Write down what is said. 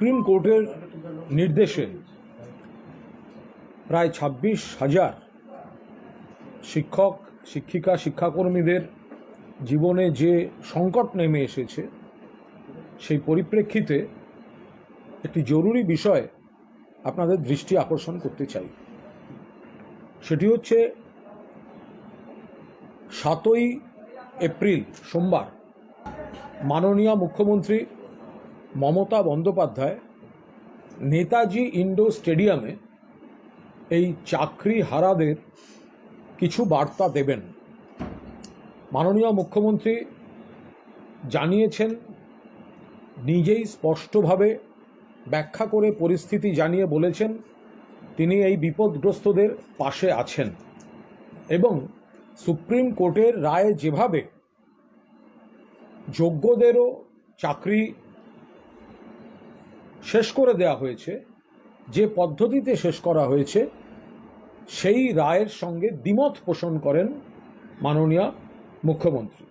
Supreme কোর্টের নির্দেশে প্রায় 26,000 শিক্ষক শিক্ষিকা শিক্ষাকর্মীদের জীবনে যে সংকট নেমে এসেছে সেই পরিপ্রেক্ষিতে একটি জরুরি বিষয় আপনাদের দৃষ্টি আকর্ষণ করতে চাই। সেটি হচ্ছে 7ই এপ্রিল সোমবার মাননীয় মুখ্যমন্ত্রী মমতা বন্দ্যোপাধ্যায় নেতাজি ইন্ডোর স্টেডিয়ামে এই চাকরিহারাদের কিছু বার্তা দেবেন। মাননীয় মুখ্যমন্ত্রী জানিয়েছেন, নিজেই স্পষ্টভাবে ব্যাখ্যা করে পরিস্থিতি জানিয়ে বলেছেন তিনি এই বিপদগ্রস্তদের পাশে আছেন এবং সুপ্রিম কোর্টের রায়ে যেভাবে যোগ্যদেরও চাকরি শেষ করে দেওয়া হয়েছে, যে পদ্ধতিতে শেষ করা হয়েছে, সেই রায়ের সঙ্গে দ্বিমত পোষণ করেন মাননীয় মুখ্যমন্ত্রী।